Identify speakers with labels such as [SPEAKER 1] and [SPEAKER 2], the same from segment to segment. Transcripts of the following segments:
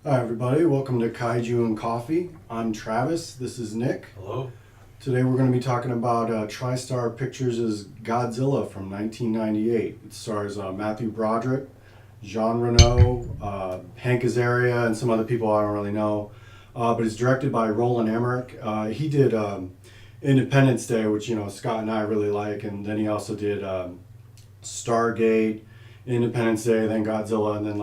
[SPEAKER 1] Hi, everybody. Welcome to Kaiju and Coffee. I'm Travis. This is Nick.
[SPEAKER 2] Hello.
[SPEAKER 1] Today we're going to be talking about TriStar Pictures' Godzilla from 1998. It stars Matthew Broderick, Jean Reno, Hank Azaria, and some other people I don't really know. But it's directed by Roland Emmerich. He did Independence Day, which Scott and I really like, and then he also did Stargate, Independence Day, then Godzilla, and then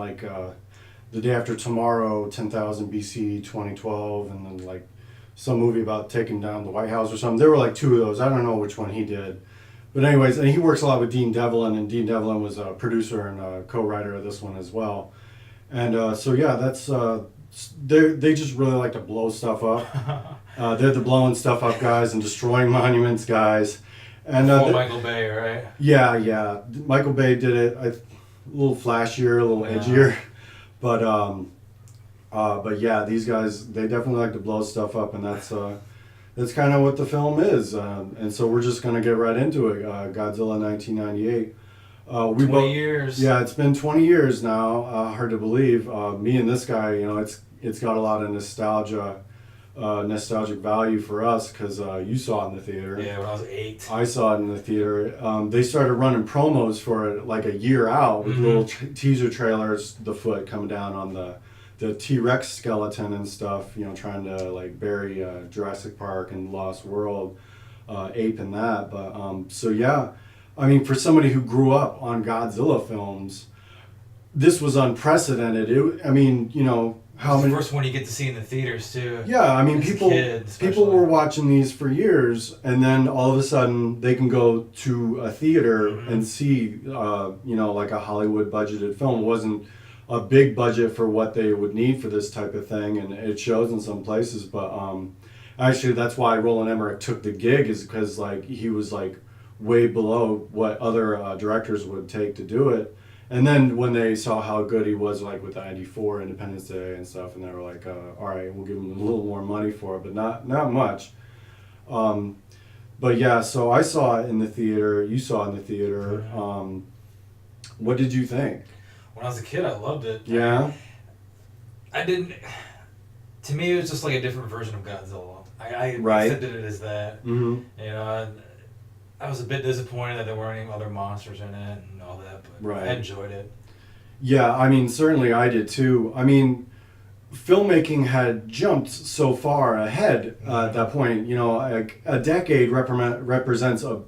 [SPEAKER 1] The Day After Tomorrow, 10,000 BC, 2012, and then some movie about taking down the White House or something. There were like two of those. I don't know which one he did. But anyways, and he works a lot with Dean Devlin, and Dean Devlin was a producer and a co-writer of this one as well. And that's they just really like to blow stuff up. They're the blowing stuff up guys and destroying monuments guys. And
[SPEAKER 2] Michael Bay, right?
[SPEAKER 1] Yeah. Michael Bay did it a little flashier, a little edgier. But yeah, these guys, they definitely like to blow stuff up, and that's kind of what the film is. And so we're just gonna get right into it. Godzilla 1998.
[SPEAKER 2] 20 years.
[SPEAKER 1] Yeah, it's been 20 years now. Hard to believe. Me and this guy, it's got a lot of nostalgic value for us because you saw it in the theater.
[SPEAKER 2] Yeah, when I was 8.
[SPEAKER 1] I saw it in the theater. They started running promos for it like a year out with little teaser trailers, the foot coming down on the T-Rex skeleton and stuff, trying to bury Jurassic Park and Lost World ape and that. But for somebody who grew up on Godzilla films, this was unprecedented.
[SPEAKER 2] How many? The first one you get to see in the theaters too.
[SPEAKER 1] Yeah, people were watching these for years, and then all of a sudden they can go to a theater and see, like a Hollywood budgeted film. It wasn't a big budget for what they would need for this type of thing, and it shows in some places. But actually, that's why Roland Emmerich took the gig, is because he was way below what other directors would take to do it. And then when they saw how good he was, with the '94 Independence Day and stuff, and they were like, all right, we'll give him a little more money for it, but not much. But yeah, so I saw it in the theater. You saw it in the theater. What did you think?
[SPEAKER 2] When I was a kid, I loved it.
[SPEAKER 1] Yeah?
[SPEAKER 2] I didn't... To me, it was just like a different version of Godzilla. I
[SPEAKER 1] Right.
[SPEAKER 2] accepted it as that.
[SPEAKER 1] Mm-hmm.
[SPEAKER 2] I was a bit disappointed that there weren't any other monsters in it and all that, but
[SPEAKER 1] Right.
[SPEAKER 2] I enjoyed it.
[SPEAKER 1] Yeah, certainly I did too. Filmmaking had jumped so far ahead at that point. A decade represents a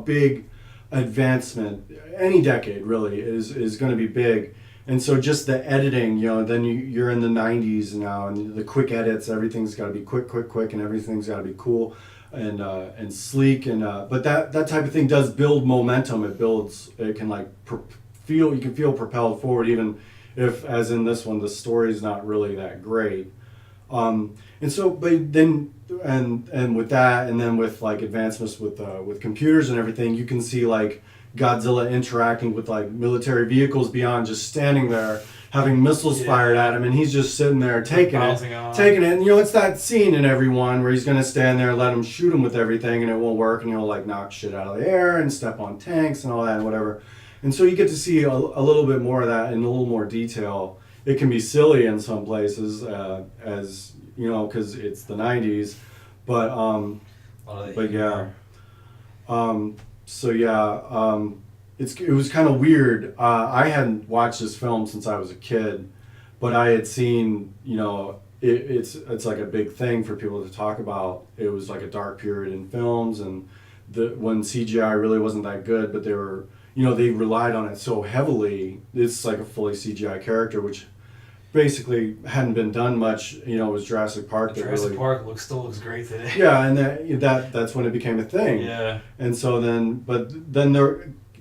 [SPEAKER 1] big advancement. Any decade really is going to be big. And so just the editing, then you're in the 90s now, and the quick edits, everything's got to be quick, and everything's got to be cool and sleek, and but that type of thing does build momentum. It can you can feel propelled forward, even if, as in this one, the story's not really that great. And so, but then and with that, and then with advancements with computers and everything, you can see Godzilla interacting with military vehicles beyond just standing there having missiles fired at him, and he's just sitting there taking it. And it's that scene in everyone where he's gonna stand there and let him shoot him with everything, and it won't work, and he'll knock shit out of the air and step on tanks and all that and whatever. And so you get to see a little bit more of that in a little more detail. It can be silly in some places, as because it's the 90s, but yeah. It was kind of weird. I hadn't watched this film since I was a kid, but I had seen, it's like a big thing for people to talk about. It was like a dark period in films, and when CGI really wasn't that good, but they were, they relied on it so heavily. It's like a fully CGI character, which basically hadn't been done much. It was Jurassic Park.
[SPEAKER 2] Jurassic Park still looks great today.
[SPEAKER 1] Yeah, and that's when it became a thing.
[SPEAKER 2] Yeah.
[SPEAKER 1] And so then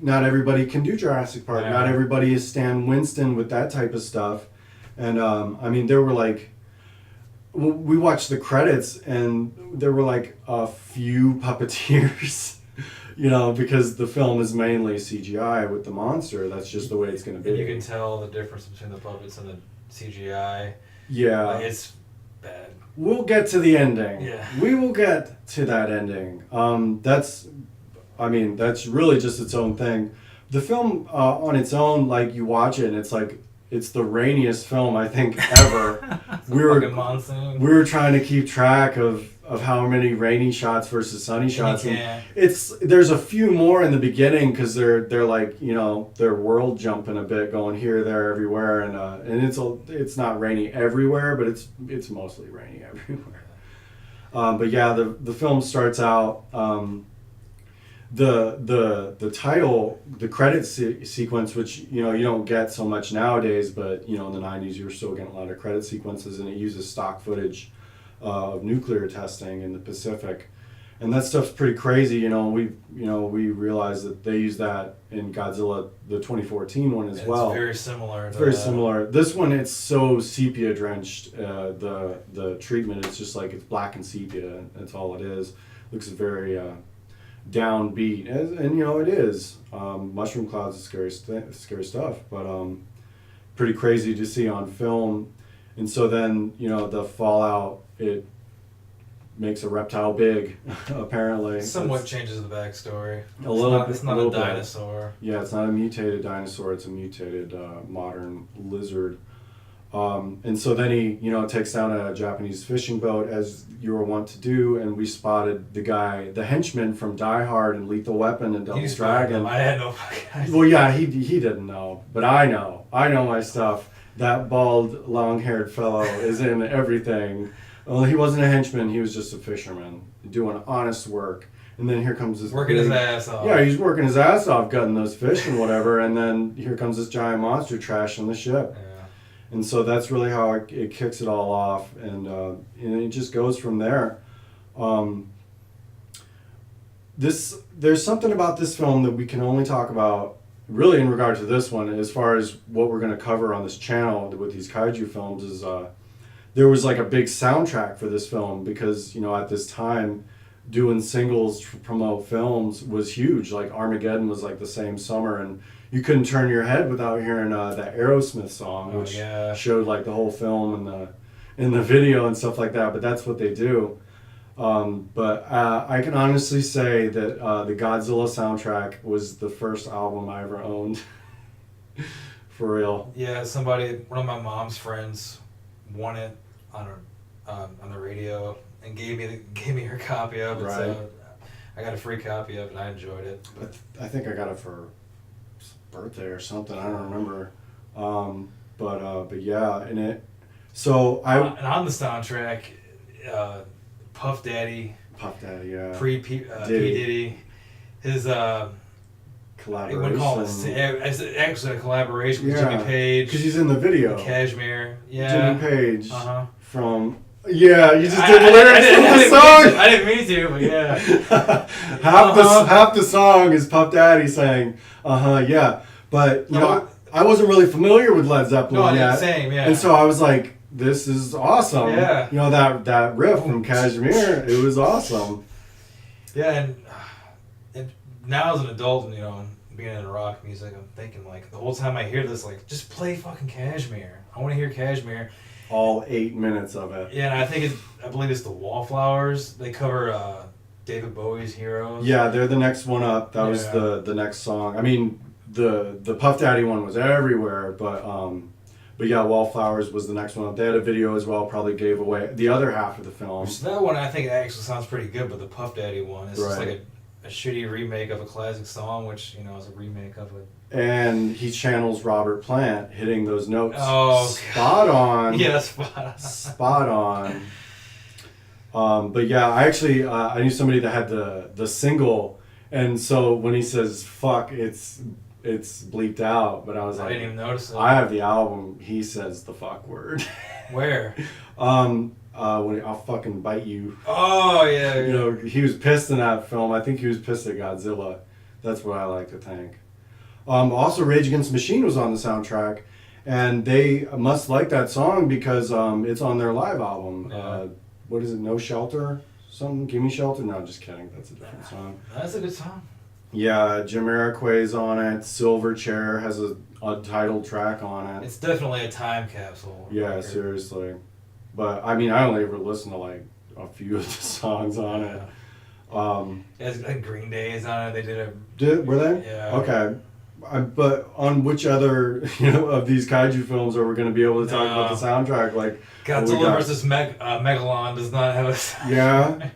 [SPEAKER 1] not everybody can do Jurassic Park. Yeah. Not everybody is Stan Winston with that type of stuff. And there were we watched the credits, and there were a few puppeteers, because the film is mainly CGI with the monster. That's just the way it's going to be.
[SPEAKER 2] And you can tell the difference between the puppets and the CGI.
[SPEAKER 1] Yeah.
[SPEAKER 2] It's bad.
[SPEAKER 1] We'll get to the ending.
[SPEAKER 2] Yeah.
[SPEAKER 1] We will get to that ending. That's really just its own thing. The film on its own, you watch it and it's the rainiest film I think ever. we were
[SPEAKER 2] Fucking monsoon.
[SPEAKER 1] we were trying to keep track of how many rainy shots versus sunny shots. And there's a few more in the beginning because they're like, you know, they're world jumping a bit, going here, there, everywhere, and it's not rainy everywhere, but it's mostly rainy everywhere. But yeah, the film starts out. The title, the credit sequence, which you know you don't get so much nowadays, but you know in the 90s you were still getting a lot of credit sequences, and it uses stock footage of nuclear testing in the Pacific, and that stuff's pretty crazy. We realized that they use that in Godzilla, the 2014 one as well.
[SPEAKER 2] It's very similar.
[SPEAKER 1] It's very similar. This one, it's so sepia drenched. The treatment, it's just like it's black and sepia. That's all it is. Looks very downbeat, and you know it is. Mushroom clouds is scary stuff, but pretty crazy to see on film. And so then the fallout, it makes a reptile big, apparently.
[SPEAKER 2] Somewhat changes the backstory. It's not a dinosaur.
[SPEAKER 1] Yeah, it's not a mutated dinosaur. It's a mutated modern lizard. And so then he, takes down a Japanese fishing boat, as you were wont to do, and we spotted the henchman from Die Hard and Lethal Weapon and Double Dragon.
[SPEAKER 2] I had no fucking idea.
[SPEAKER 1] Well, yeah, he didn't know, but I know my stuff. That bald, long-haired fellow is in everything. Well, he wasn't a henchman. He was just a fisherman doing honest work. And then here comes this
[SPEAKER 2] his ass off.
[SPEAKER 1] Yeah, he's working his ass off, gutting those fish and whatever. And then here comes this giant monster trashing the ship.
[SPEAKER 2] Yeah.
[SPEAKER 1] And so that's really how it kicks it all off, and it just goes from there. There's something about this film that we can only talk about really in regard to this one, as far as what we're going to cover on this channel with these kaiju films, is there was like a big soundtrack for this film, because at this time doing singles to promote films was huge. Like Armageddon was like the same summer, and you couldn't turn your head without hearing that Aerosmith song, which showed like the whole film and the video and stuff like that. But that's what they do. But I can honestly say that the Godzilla soundtrack was the first album I ever owned. For real.
[SPEAKER 2] Yeah, one of my mom's friends won it on the radio and gave me her copy of it. Right. So I got a free copy of it and I enjoyed it.
[SPEAKER 1] But I think I got it for birthday or something. I don't remember. But yeah, and it. So
[SPEAKER 2] and on the soundtrack, Puff Daddy,
[SPEAKER 1] yeah.
[SPEAKER 2] P Diddy, his
[SPEAKER 1] collaboration.
[SPEAKER 2] It's actually a collaboration with Jimmy Page.
[SPEAKER 1] Because he's in the video.
[SPEAKER 2] Cashmere. Yeah.
[SPEAKER 1] Jimmy Page.
[SPEAKER 2] Uh-huh.
[SPEAKER 1] From. Yeah, you just did the lyrics of the song.
[SPEAKER 2] I didn't mean to, but yeah.
[SPEAKER 1] half the song is Puff Daddy saying, yeah. But, I wasn't really familiar with Led Zeppelin yet.
[SPEAKER 2] Same, yeah.
[SPEAKER 1] And so I was like, this is awesome.
[SPEAKER 2] Yeah.
[SPEAKER 1] That riff from Kashmir, it was awesome.
[SPEAKER 2] Yeah, and now as an adult, and being into rock music, I'm thinking like the whole time I hear this, like, just play fucking Kashmir. I want to hear Kashmir.
[SPEAKER 1] All 8 minutes of it.
[SPEAKER 2] Yeah, and I believe it's the Wallflowers. They cover David Bowie's Heroes.
[SPEAKER 1] Yeah, they're the next one up. That was the next song. I mean, the Puff Daddy one was everywhere, but yeah, Wallflowers was the next one up. They had a video as well, probably gave away the other half of the film.
[SPEAKER 2] So that one I think actually sounds pretty good, but the Puff Daddy one is just like a shitty remake of a classic song, which, is a remake of it.
[SPEAKER 1] And he channels Robert Plant hitting those notes.
[SPEAKER 2] Oh,
[SPEAKER 1] spot on.
[SPEAKER 2] Yeah, spot on.
[SPEAKER 1] Spot on. But yeah, I actually I knew somebody that had the single, and so when he says "fuck," it's bleeped out. But I was like,
[SPEAKER 2] I didn't even notice it.
[SPEAKER 1] I have the album. He says the fuck word.
[SPEAKER 2] Where?
[SPEAKER 1] When I'll fucking bite you.
[SPEAKER 2] Oh yeah.
[SPEAKER 1] He was pissed in that film. I think he was pissed at Godzilla. That's what I like to think. Also, Rage Against the Machine was on the soundtrack, and they must like that song because it's on their live album.
[SPEAKER 2] Yeah.
[SPEAKER 1] What is it? No Shelter? Something? Give Me Shelter? No, just kidding. That's a different song.
[SPEAKER 2] That's a good song.
[SPEAKER 1] Yeah, Jamiroquai's on it. Silverchair has a title track on it.
[SPEAKER 2] It's definitely a time capsule.
[SPEAKER 1] Yeah, record. Seriously. But I mean, I only ever listened to like a few of the songs on it.
[SPEAKER 2] Like Green Day is on it. They did
[SPEAKER 1] Were they?
[SPEAKER 2] Yeah.
[SPEAKER 1] Okay. But on which other of these kaiju films are we going to be able to talk about the soundtrack? Like
[SPEAKER 2] Godzilla versus Megalon does not have a.
[SPEAKER 1] Yeah.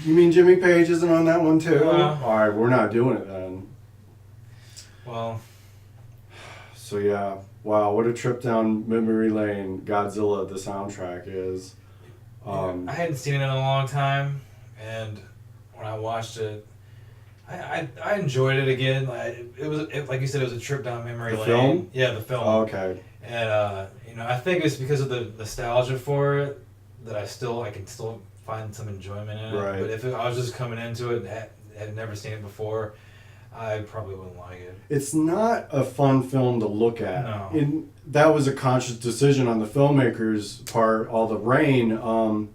[SPEAKER 1] You mean Jimmy Page isn't on that one too?
[SPEAKER 2] Well,
[SPEAKER 1] all right, we're not doing it then.
[SPEAKER 2] Well.
[SPEAKER 1] So yeah, wow, what a trip down memory lane Godzilla the soundtrack is.
[SPEAKER 2] I hadn't seen it in a long time, and when I watched it, I enjoyed it again. It was like you said, it was a trip down memory lane.
[SPEAKER 1] The film?
[SPEAKER 2] Yeah, the film.
[SPEAKER 1] Oh, okay.
[SPEAKER 2] And I think it's because of the nostalgia for it that I can still find some enjoyment in it.
[SPEAKER 1] Right.
[SPEAKER 2] But if I was just coming into it and had never seen it before, I probably wouldn't like it.
[SPEAKER 1] It's not a fun film to look at.
[SPEAKER 2] No.
[SPEAKER 1] That was a conscious decision on the filmmakers' part. All the rain.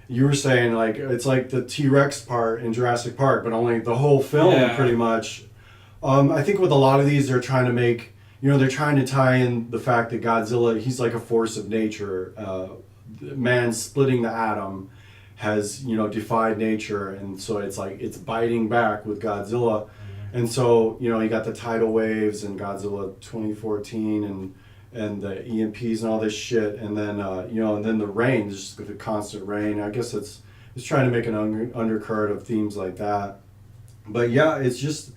[SPEAKER 1] You were saying like it's like the T-Rex part in Jurassic Park, but only the whole film pretty much. I think with a lot of these, they're trying to make they're trying to tie in the fact that Godzilla, he's like a force of nature. Man splitting the atom has defied nature, and so it's like it's biting back with Godzilla. And so, you got the tidal waves and Godzilla 2014 and the EMPs and all this shit. And then, and then the rain, just the constant rain. I guess it's trying to make an undercurrent of themes like that. But yeah, it's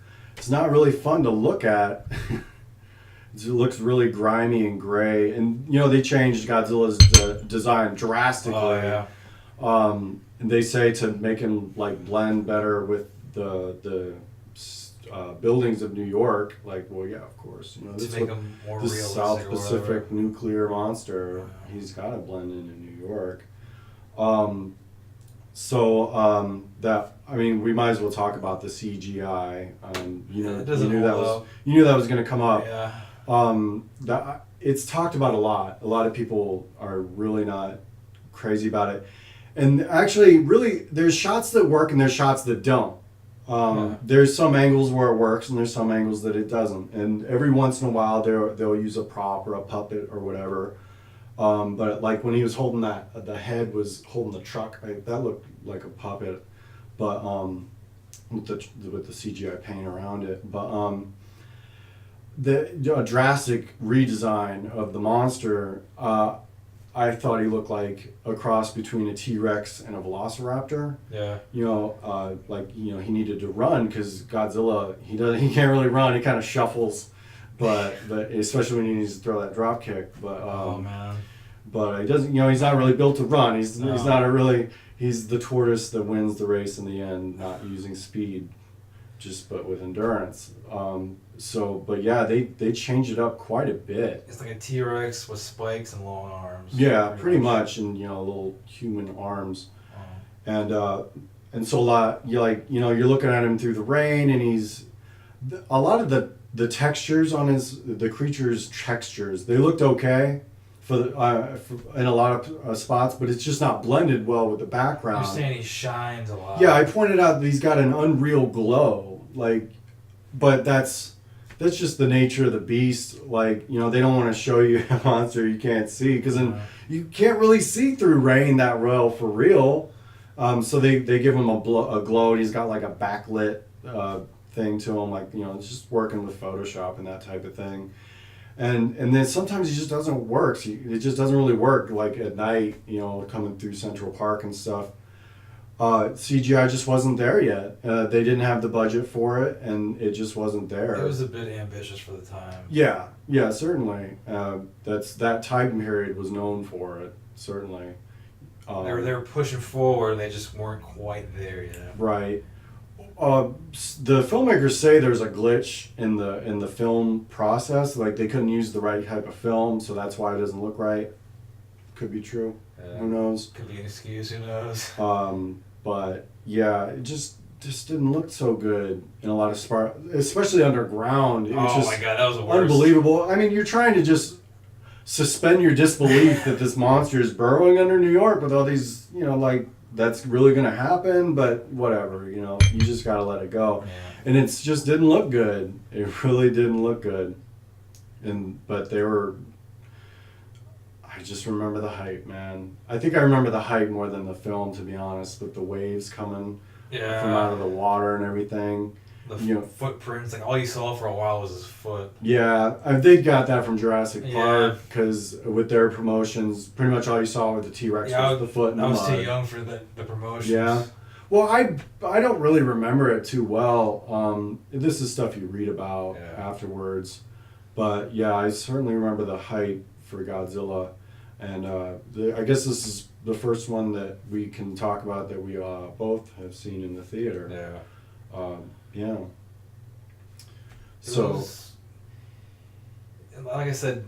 [SPEAKER 1] not really fun to look at. It looks really grimy and gray. And, they changed Godzilla's design drastically.
[SPEAKER 2] Oh, yeah.
[SPEAKER 1] And they say to make him like blend better with the buildings of New York, of course,
[SPEAKER 2] this make them more
[SPEAKER 1] this
[SPEAKER 2] realistic.
[SPEAKER 1] South Pacific nuclear monster, he's got to blend in New York. We might as well talk about the CGI. You knew that was going to come up.
[SPEAKER 2] Yeah.
[SPEAKER 1] It's talked about a lot. A lot of people are really not crazy about it, and actually, really, there's shots that work and there's shots that don't. There's some angles where it works and there's some angles that it doesn't. And every once in a while they'll use a prop or a puppet or whatever. But like when he was holding the head was holding the truck, that looked like a puppet. But with the CGI paint around it. But a drastic redesign of the monster, I thought he looked like a cross between a T-Rex and a Velociraptor.
[SPEAKER 2] Yeah.
[SPEAKER 1] He needed to run because Godzilla, he can't really run. He kind of shuffles, but especially when he needs to throw that drop kick. But
[SPEAKER 2] oh man.
[SPEAKER 1] But he doesn't. He's not really built to run. He's not he's the tortoise that wins the race in the end, not using speed, but with endurance. But yeah, they changed it up quite a bit.
[SPEAKER 2] It's like a T-Rex with spikes and long arms.
[SPEAKER 1] Yeah, pretty much, and little human arms, and so a lot. You're looking at him through the rain, and a lot of the textures on the creature's textures. They looked okay in a lot of spots, but it's just not blended well with the background.
[SPEAKER 2] You're saying he shines a lot.
[SPEAKER 1] Yeah, I pointed out that he's got an unreal glow, but that's just the nature of the beast. They don't want to show you a monster you can't see, because then you can't really see through rain that well for real. So they give him a glow, and he's got like a backlit thing to him, it's just working with Photoshop and that type of thing. And then sometimes it just doesn't work. It just doesn't really work, at night, coming through Central Park and stuff. CGI just wasn't there yet. They didn't have the budget for it, and it just wasn't there.
[SPEAKER 2] It was a bit ambitious for the time.
[SPEAKER 1] Yeah, certainly. That time period was known for it, certainly.
[SPEAKER 2] They were pushing forward. They just weren't quite there yet.
[SPEAKER 1] Right. The filmmakers say there's a glitch in the film process. They couldn't use the right type of film, so that's why it doesn't look right. Could be true. Who knows?
[SPEAKER 2] Could be an excuse. Who knows?
[SPEAKER 1] But yeah, it just didn't look so good in a lot of especially underground. It was just
[SPEAKER 2] my god, that was the worst.
[SPEAKER 1] Unbelievable. I mean, you're trying to just suspend your disbelief that this monster is burrowing under New York with all these, that's really going to happen, but whatever, you just got to let it go.
[SPEAKER 2] Yeah.
[SPEAKER 1] And it just didn't look good. It really didn't look good. But I just remember the hype, man. I think I remember the hype more than the film, to be honest, with the waves coming from out of the water and everything.
[SPEAKER 2] The footprints, like all you saw for a while was his foot.
[SPEAKER 1] Yeah, they got that from Jurassic
[SPEAKER 2] Yeah.
[SPEAKER 1] Park because with their promotions, pretty much all you saw with the T-Rex was the foot and
[SPEAKER 2] I
[SPEAKER 1] the
[SPEAKER 2] was
[SPEAKER 1] mud.
[SPEAKER 2] too young for the promotions.
[SPEAKER 1] Yeah. Well, I don't really remember it too well. This is stuff you read about afterwards. But yeah, I certainly remember the hype for Godzilla. And I guess this is the first one that we can talk about that we both have seen in the theater.
[SPEAKER 2] Yeah.
[SPEAKER 1] Yeah.
[SPEAKER 2] So, like I said,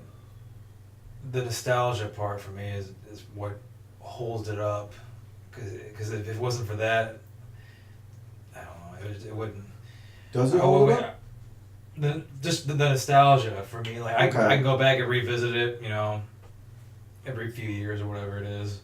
[SPEAKER 2] the nostalgia part for me is what holds it up. Because if it wasn't for that, I don't know, it wouldn't.
[SPEAKER 1] Does it hold up?
[SPEAKER 2] Just the nostalgia for me. Like
[SPEAKER 1] Okay.
[SPEAKER 2] I can go back and revisit it, every few years or whatever it is.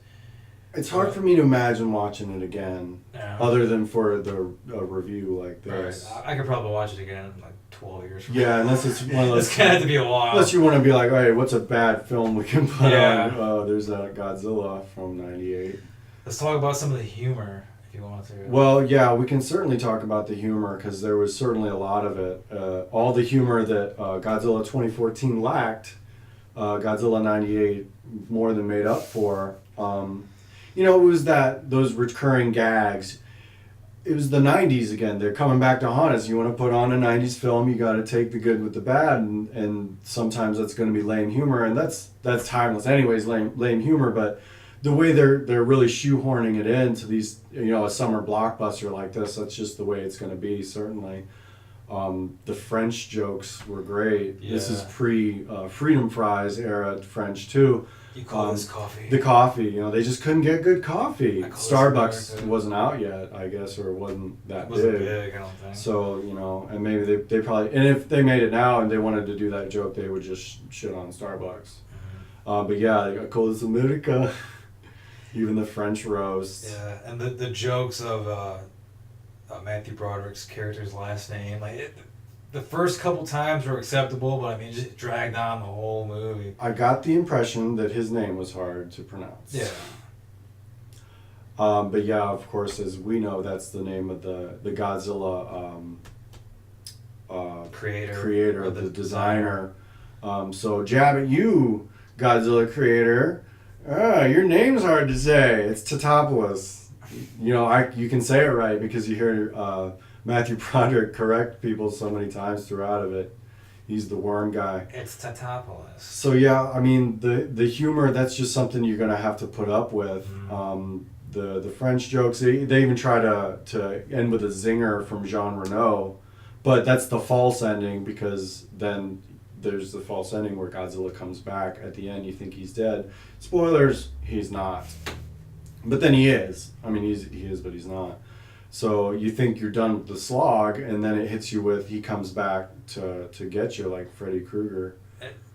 [SPEAKER 1] It's hard for me to imagine watching it again,
[SPEAKER 2] Yeah.
[SPEAKER 1] other than for the review like this.
[SPEAKER 2] Right. I could probably watch it again in like 12 years from
[SPEAKER 1] Yeah,
[SPEAKER 2] now.
[SPEAKER 1] unless it's one of those.
[SPEAKER 2] It's gonna have to be a while.
[SPEAKER 1] Unless you want to be like, hey, what's a bad film we can put
[SPEAKER 2] Yeah.
[SPEAKER 1] on? There's that Godzilla from '98.
[SPEAKER 2] Let's talk about some of the humor if you want to.
[SPEAKER 1] Well, yeah, we can certainly talk about the humor because there was certainly a lot of it. All the humor that Godzilla 2014 lacked, Godzilla '98 more than made up for. It was those recurring gags. It was the '90s again. They're coming back to haunt us. You want to put on a '90s film, you got to take the good with the bad, and sometimes that's going to be lame humor, and that's timeless, anyways. Lame humor, but the way they're really shoehorning it into these, a summer blockbuster like this, that's just the way it's going to be. Certainly, the French jokes were great.
[SPEAKER 2] Yeah.
[SPEAKER 1] This is pre Freedom Fries era French too.
[SPEAKER 2] You call this coffee?
[SPEAKER 1] The coffee, they just couldn't get good coffee.
[SPEAKER 2] I call this
[SPEAKER 1] Starbucks
[SPEAKER 2] America.
[SPEAKER 1] wasn't out yet, I guess, or it wasn't that
[SPEAKER 2] It wasn't
[SPEAKER 1] big.
[SPEAKER 2] big, I don't think.
[SPEAKER 1] So, and maybe they probably, and if they made it now and they wanted to do that joke, they would just shit on Starbucks. But yeah, they got call this America. Even the French roast.
[SPEAKER 2] Yeah, and the jokes of Matthew Broderick's character's last name, the first couple times were acceptable, but it just dragged on the whole movie.
[SPEAKER 1] I got the impression that his name was hard to pronounce.
[SPEAKER 2] Yeah.
[SPEAKER 1] But yeah, of course, as we know, that's the name of the Godzilla creator, the designer. So jab at you, Godzilla creator. Your name's hard to say. It's Tatopoulos. You can say it right because you hear Matthew Broderick correct people so many times throughout of it. He's the worm guy.
[SPEAKER 2] It's Tatopoulos.
[SPEAKER 1] So yeah, the humor, that's just something you're gonna have to put up with. The French jokes, they even try to end with a zinger from Jean Reno, but that's the false ending because then there's the false ending where Godzilla comes back at the end. You think he's dead. Spoilers, he's not. But then he is. He is, but he's not. So you think you're done with the slog, and then it hits you with he comes back to get you, like Freddy Krueger.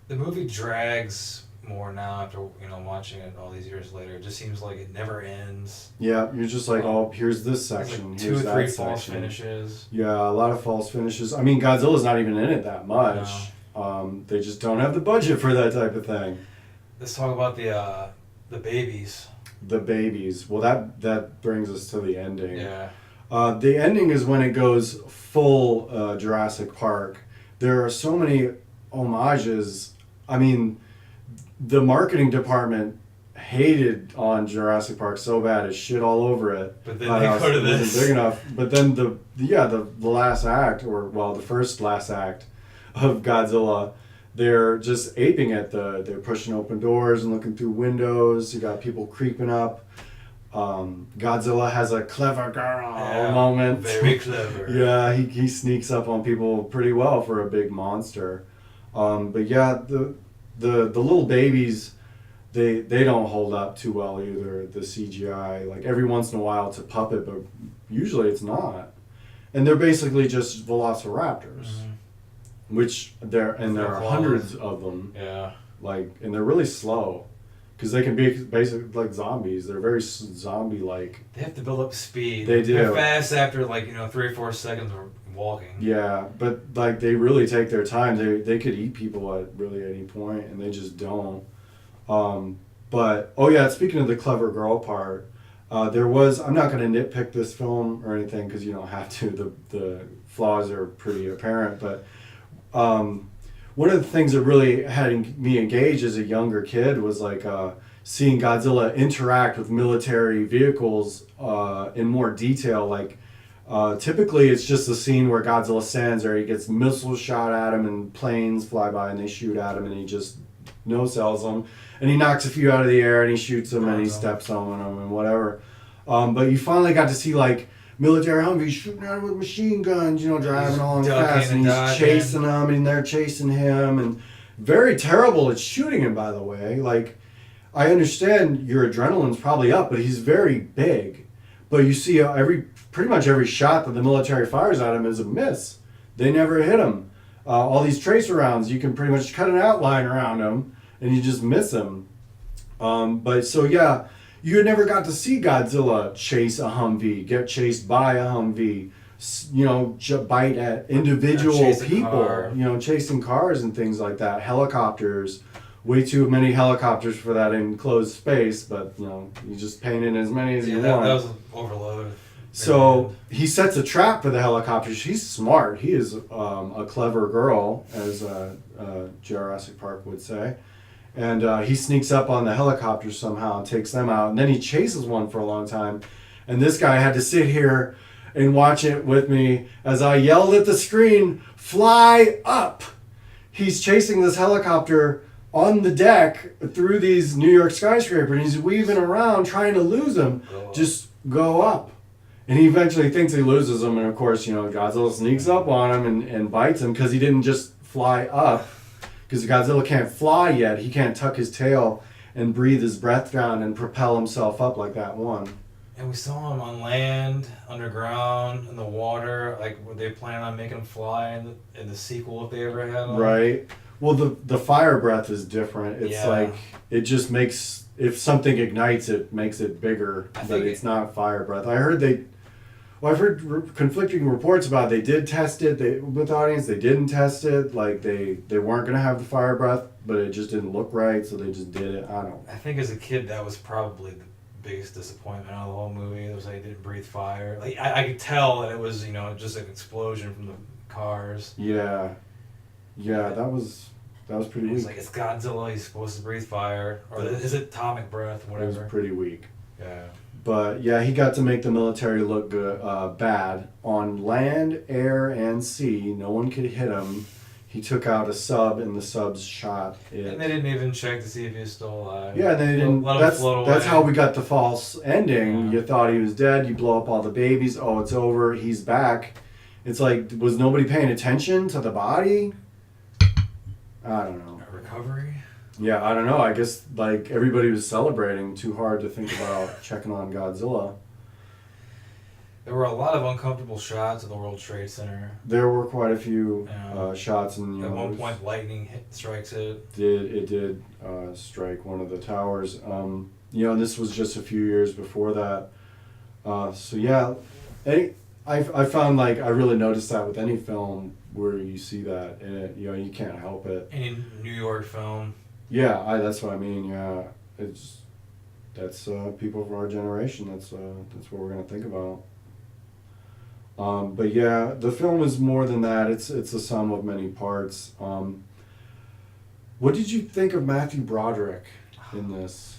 [SPEAKER 2] The movie drags more now after watching it all these years later. It just seems like it never ends.
[SPEAKER 1] Yeah, you're just like, here's this section,
[SPEAKER 2] Like
[SPEAKER 1] here's
[SPEAKER 2] 2 or
[SPEAKER 1] that
[SPEAKER 2] 3
[SPEAKER 1] section.
[SPEAKER 2] false finishes.
[SPEAKER 1] Yeah, a lot of false finishes. Godzilla's not even in it that much.
[SPEAKER 2] No.
[SPEAKER 1] They just don't have the budget for that type of thing.
[SPEAKER 2] Let's talk about the babies.
[SPEAKER 1] The babies. Well, that brings us to the ending.
[SPEAKER 2] Yeah.
[SPEAKER 1] The ending is when it goes full Jurassic Park. There are so many homages. The marketing department hated on Jurassic Park so bad it shit all over it.
[SPEAKER 2] But then they go to
[SPEAKER 1] It
[SPEAKER 2] this.
[SPEAKER 1] wasn't big enough. But then the last act, the first last act of Godzilla, they're just aping it. They're pushing open doors and looking through windows. You got people creeping up. Godzilla has a clever girl moment.
[SPEAKER 2] Very clever.
[SPEAKER 1] Yeah, he sneaks up on people pretty well for a big monster. But yeah, the little babies, they don't hold up too well either. The CGI, like every once in a while it's a puppet, but usually it's not. And they're basically just velociraptors, which there are hundreds of them.
[SPEAKER 2] Yeah.
[SPEAKER 1] And they're really slow. Because they can be basically like zombies. They're very zombie-like.
[SPEAKER 2] They have to build up speed.
[SPEAKER 1] They do.
[SPEAKER 2] They're fast after 3 or 4 seconds of walking.
[SPEAKER 1] Yeah, but they really take their time. They could eat people at really any point, and they just don't. But speaking of the clever girl part, there was. I'm not going to nitpick this film or anything because you don't have to. The flaws are pretty apparent. But one of the things that really had me engaged as a younger kid was like seeing Godzilla interact with military vehicles in more detail. Like typically it's just a scene where Godzilla stands there, he gets missiles shot at him and planes fly by and they shoot at him and he just no-sells them. And he knocks a few out of the air and he shoots them and he steps on them and whatever. But you finally got to see like military Humvees shooting at him with machine guns, driving along fast, and he's chasing them and they're chasing him, and very terrible at shooting him, by the way. Like, I understand your adrenaline's probably up, but he's very big. But you see pretty much every shot that the military fires at him is a miss. They never hit him. All these tracer rounds, you can pretty much cut an outline around him and you just miss him. But so yeah, you never got to see Godzilla chase a Humvee, get chased by a Humvee, bite at individual people, chasing cars and things like that. Helicopters, way too many helicopters for that enclosed space, but you just paint in as many as you want.
[SPEAKER 2] That was overload.
[SPEAKER 1] So he sets a trap for the helicopters. He's smart. He is a clever girl, as Jurassic Park would say. And he sneaks up on the helicopters somehow and takes them out. And then he chases one for a long time. And this guy had to sit here and watch it with me as I yelled at the screen, "Fly up!" He's chasing this helicopter on the deck through these New York skyscrapers. And he's weaving around trying to lose him. Just go up. And he eventually thinks he loses him. And of course, Godzilla sneaks up on him and bites him because he didn't just fly up. Because Godzilla can't fly yet. He can't tuck his tail and breathe his breath down and propel himself up like that one.
[SPEAKER 2] And we saw him on land, underground, in the water. Like, were they planning on making him fly in the sequel if they ever had one?
[SPEAKER 1] Right. Well, the fire breath is different. It's like, it just makes, if something ignites it, makes it bigger. But it's not fire breath. I've heard conflicting reports about they did test it with the audience. They didn't test it. Like they weren't going to have the fire breath, but it just didn't look right, so they just did it. I don't know.
[SPEAKER 2] I think as a kid, that was probably the biggest disappointment out of the whole movie. It was like they didn't breathe fire. Like I could tell that it was just an explosion from the cars.
[SPEAKER 1] Yeah, that was pretty weak.
[SPEAKER 2] It's like it's Godzilla. He's supposed to breathe fire, or is it atomic breath? Whatever.
[SPEAKER 1] It was pretty weak.
[SPEAKER 2] Yeah.
[SPEAKER 1] But yeah, he got to make the military look good, bad on land, air, and sea. No one could hit him. He took out a sub, and the subs shot it.
[SPEAKER 2] And they didn't even check to see if he was still alive.
[SPEAKER 1] Yeah, they didn't. That's how we got the false ending. Yeah. You thought he was dead. You blow up all the babies. Oh, it's over. He's back. It's like, was nobody paying attention to the body? I don't know.
[SPEAKER 2] A recovery?
[SPEAKER 1] Yeah, I don't know. I guess like everybody was celebrating too hard to think about checking on Godzilla.
[SPEAKER 2] There were a lot of uncomfortable shots of the World Trade Center.
[SPEAKER 1] There were quite a few shots, and
[SPEAKER 2] at one point, lightning strikes it.
[SPEAKER 1] It did strike one of the towers. And this was just a few years before that. So yeah, I found like I really noticed that with any film where you see that, and you can't help it.
[SPEAKER 2] Any New York film.
[SPEAKER 1] Yeah, that's what I mean. Yeah, that's people of our generation. That's what we're gonna think about. But yeah, the film is more than that. It's a sum of many parts. What did you think of Matthew Broderick in this?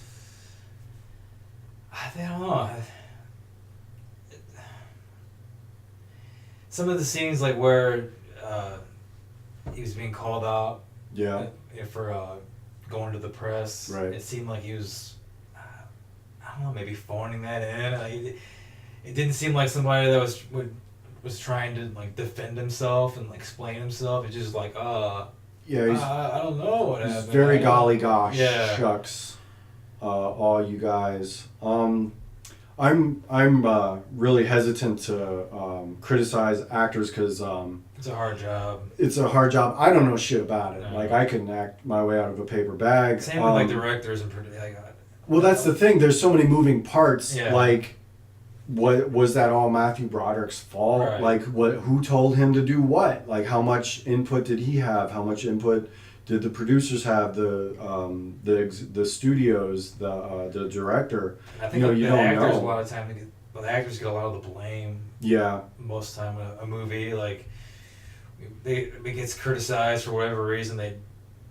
[SPEAKER 2] I don't know. Some of the scenes, like where he was being called out.
[SPEAKER 1] Yeah.
[SPEAKER 2] For going to the press.
[SPEAKER 1] Right.
[SPEAKER 2] It seemed like he was, I don't know, maybe phoning that in. It didn't seem like somebody that was trying to like defend himself and like explain himself. It's just like, I don't know what happened.
[SPEAKER 1] Very golly gosh, shucks, all you guys. I'm really hesitant to criticize actors because
[SPEAKER 2] it's a hard job.
[SPEAKER 1] It's a hard job. I don't know shit about it. No. Like I can act my way out of a paper bag.
[SPEAKER 2] Same with like directors and
[SPEAKER 1] well, that's the thing. There's so many moving parts. Yeah. Like, what was that all Matthew Broderick's fault? Right. Like, who told him to do what? Like, how much input did he have? How much input did the producers have? The studios, the director.
[SPEAKER 2] I think the actors a lot of time the actors get a lot of the blame
[SPEAKER 1] Yeah,
[SPEAKER 2] most of the time in a movie. Like, it gets criticized for whatever reason.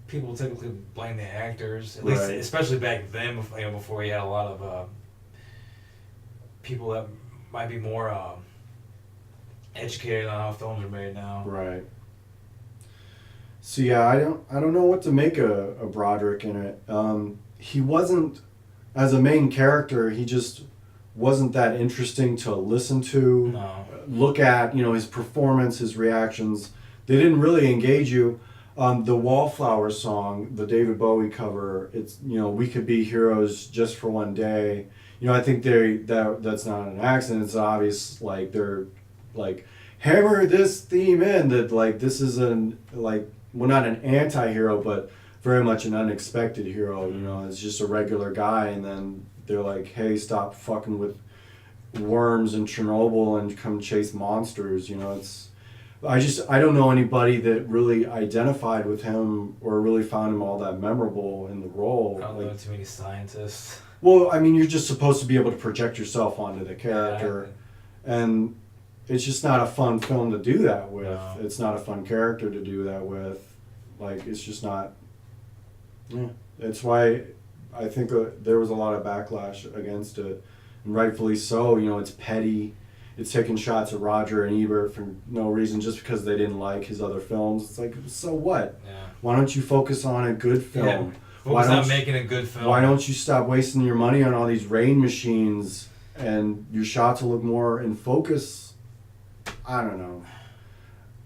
[SPEAKER 2] People typically blame the actors, at least
[SPEAKER 1] right.
[SPEAKER 2] especially back then. Before you had a lot of people that might be more educated on how films are made now.
[SPEAKER 1] Right. So yeah, I don't know what to make of Broderick in it. He wasn't, as a main character, he just wasn't that interesting to listen to,
[SPEAKER 2] No.
[SPEAKER 1] look at. His performance, his reactions, they didn't really engage you. The Wallflower song, the David Bowie cover, it's We Could Be Heroes Just for One Day. I think that's not an accident. It's obvious, like they're like hammer this theme in, that like this is not an anti-hero, but very much an unexpected hero. It's just a regular guy, and then they're like, hey, stop fucking with worms in Chernobyl and come chase monsters. I don't know anybody that really identified with him or really found him all that memorable in the role.
[SPEAKER 2] I don't know too many scientists.
[SPEAKER 1] Well, I mean, you're just supposed to be able to project yourself onto the character, and it's just not a fun film to do that with.
[SPEAKER 2] No.
[SPEAKER 1] It's not a fun character to do that with. Like, it's just not. Yeah, it's why I think there was a lot of backlash against it, and rightfully so. It's petty. It's taking shots at Roger and Ebert for no reason, just because they didn't like his other films. It's like, so what?
[SPEAKER 2] Yeah.
[SPEAKER 1] Why don't you focus on a good film?
[SPEAKER 2] Yeah. Focus on making a good film.
[SPEAKER 1] Why don't you stop wasting your money on all these rain machines, and your shots will look more in focus? I don't know.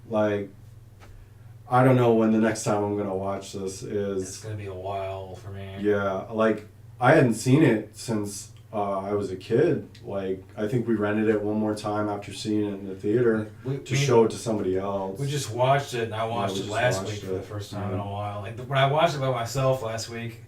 [SPEAKER 1] Like, I don't know when the next time I'm going to watch this is.
[SPEAKER 2] It's going to be a while for me.
[SPEAKER 1] Yeah, like, I hadn't seen it since I was a kid. Like, I think we rented it one more time after seeing it in the theater to show it to somebody else.
[SPEAKER 2] We just watched it, and I watched it last week for the first time in a while. Like, when I watched it by myself last week,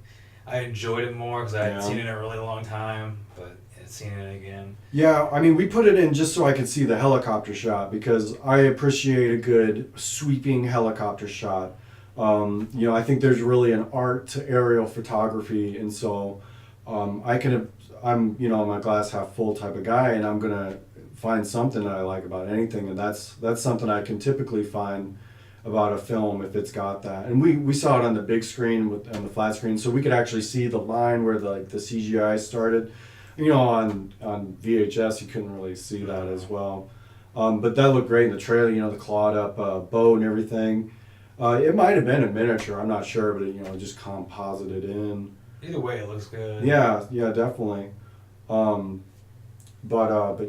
[SPEAKER 2] I enjoyed it more because I hadn't seen it in a really long time, but I'd seen it again.
[SPEAKER 1] Yeah, I mean, we put it in just so I could see the helicopter shot, because I appreciate a good sweeping helicopter shot. I think there's really an art to aerial photography, and so I'm a glass half full type of guy, and I'm gonna find something that I like about anything, and that's something I can typically find about a film if it's got that. And we saw it on the big screen on the flat screen, so we could actually see the line where the CGI started. On VHS you couldn't really see that as well, but that looked great in the trailer. The clawed up bow and everything. It might have been a miniature, I'm not sure, but it just composited in.
[SPEAKER 2] Either way, it looks good.
[SPEAKER 1] Yeah, definitely. But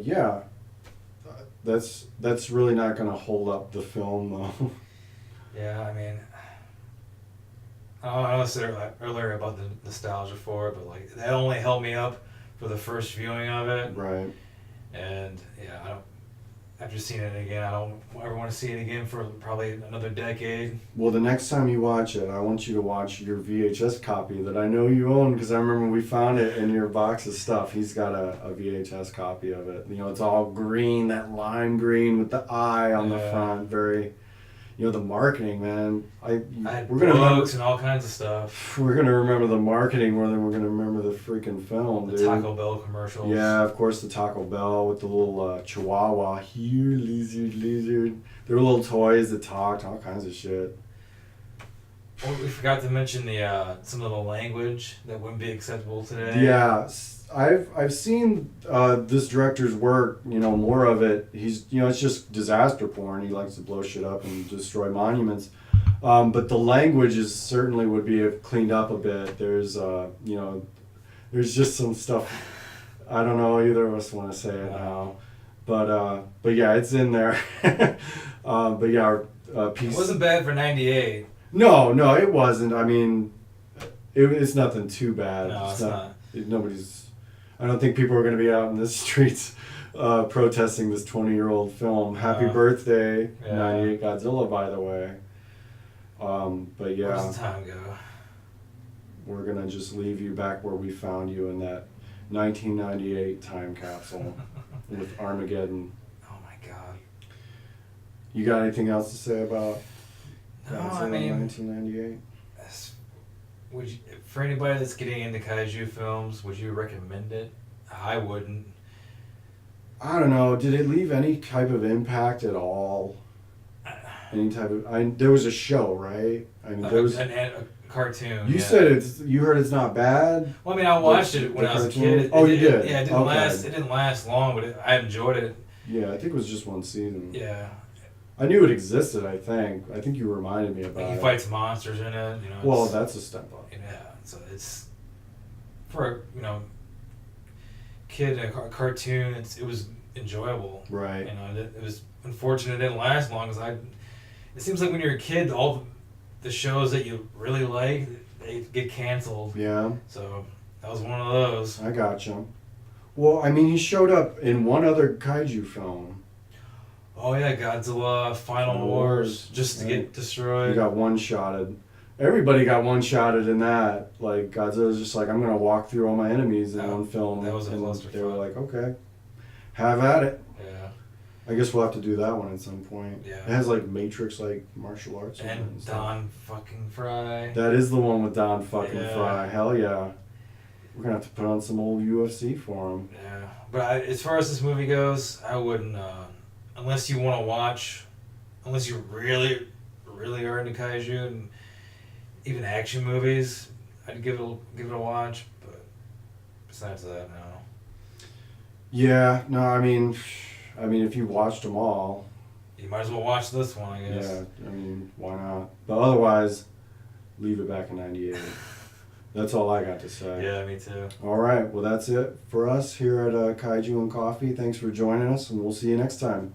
[SPEAKER 1] yeah, that's really not going to hold up the film though.
[SPEAKER 2] Yeah, I mean, I said earlier about the nostalgia for it, but like that only held me up for the first viewing of it.
[SPEAKER 1] Right.
[SPEAKER 2] And yeah, after seeing it again, I don't ever want to see it again for probably another decade.
[SPEAKER 1] Well, the next time you watch it, I want you to watch your VHS copy that I know you own, because I remember we found it in your box of stuff. He's got a VHS copy of it. It's all green, that lime green with the eye on the front. Very, the marketing, man.
[SPEAKER 2] I had books and all kinds of stuff.
[SPEAKER 1] We're gonna remember the marketing more than we're gonna remember the freaking film, dude.
[SPEAKER 2] The Taco Bell commercials.
[SPEAKER 1] Yeah, of course, the Taco Bell with the little chihuahua. Here, lizard. There were little toys that talked, all kinds of shit.
[SPEAKER 2] Well, we forgot to mention some of the language that wouldn't be acceptable today.
[SPEAKER 1] Yeah, I've seen this director's work. More of it. He's it's just disaster porn. He likes to blow shit up and destroy monuments. But the language certainly would be cleaned up a bit. There's there's just some stuff. I don't know, either of us want to say it now, but yeah, it's in there. But yeah,
[SPEAKER 2] it wasn't bad for '98.
[SPEAKER 1] No, it wasn't. I mean, it's nothing too bad.
[SPEAKER 2] No, it's not.
[SPEAKER 1] I don't think people are going to be out in the streets protesting this 20-year-old film. Happy birthday,
[SPEAKER 2] yeah.
[SPEAKER 1] 98 Godzilla, by the way. But yeah.
[SPEAKER 2] Where's the time go?
[SPEAKER 1] We're going to just leave you back where we found you in that 1998 time capsule with Armageddon.
[SPEAKER 2] Oh my God.
[SPEAKER 1] You got anything else to say about
[SPEAKER 2] Godzilla
[SPEAKER 1] 1998?
[SPEAKER 2] For anybody that's getting into kaiju films, would you recommend it? I wouldn't.
[SPEAKER 1] I don't know. Did it leave any type of impact at all? Any type of? There was a show, right? I mean, there was.
[SPEAKER 2] A cartoon.
[SPEAKER 1] You
[SPEAKER 2] yeah.
[SPEAKER 1] said you heard it's not bad.
[SPEAKER 2] Well, I mean, I watched it when I was a kid.
[SPEAKER 1] Oh, you did?
[SPEAKER 2] Yeah, it didn't
[SPEAKER 1] Okay.
[SPEAKER 2] last. It didn't last long, but I enjoyed it.
[SPEAKER 1] Yeah, I think it was just one season.
[SPEAKER 2] Yeah.
[SPEAKER 1] I knew it existed. I think you reminded me about
[SPEAKER 2] Like he
[SPEAKER 1] it.
[SPEAKER 2] fights monsters in it. You know.
[SPEAKER 1] Well, that's a step up.
[SPEAKER 2] Yeah. So it's for kid and a cartoon. It was enjoyable.
[SPEAKER 1] Right.
[SPEAKER 2] You know, it was unfortunate it didn't last long. It seems like when you're a kid, all the shows that you really like, they get canceled.
[SPEAKER 1] Yeah.
[SPEAKER 2] So that was one of those.
[SPEAKER 1] I gotcha. Well, I mean, he showed up in one other kaiju film.
[SPEAKER 2] Oh yeah, Godzilla, Final Wars, just to
[SPEAKER 1] right.
[SPEAKER 2] get destroyed.
[SPEAKER 1] He got one-shotted. Everybody got one-shotted in that. Like, Godzilla's just like, I'm going to walk through all my enemies in one film.
[SPEAKER 2] That was a
[SPEAKER 1] and
[SPEAKER 2] clusterfuck.
[SPEAKER 1] they were like, okay, have at it.
[SPEAKER 2] Yeah.
[SPEAKER 1] I guess we'll have to do that one at some point.
[SPEAKER 2] Yeah.
[SPEAKER 1] It has, like, Matrix-like martial arts. in it
[SPEAKER 2] And
[SPEAKER 1] stuff.
[SPEAKER 2] Don fucking Fry.
[SPEAKER 1] That is the one with Don fucking
[SPEAKER 2] Yeah.
[SPEAKER 1] Fry. Hell yeah. We're going to have to put on some old UFC for him.
[SPEAKER 2] Yeah. But as far as this movie goes, I wouldn't, unless you want to watch, unless you really, really are into kaiju and even action movies, I'd give it a watch. But besides that, no.
[SPEAKER 1] Yeah, no, I mean, if you watched them all,
[SPEAKER 2] You might as well watch this one, I guess.
[SPEAKER 1] yeah, I mean, why not? But otherwise, leave it back in '98. That's all I got to say.
[SPEAKER 2] Yeah, me too.
[SPEAKER 1] All right, well, that's it for us here at Kaiju and Coffee. Thanks for joining us, and we'll see you next time.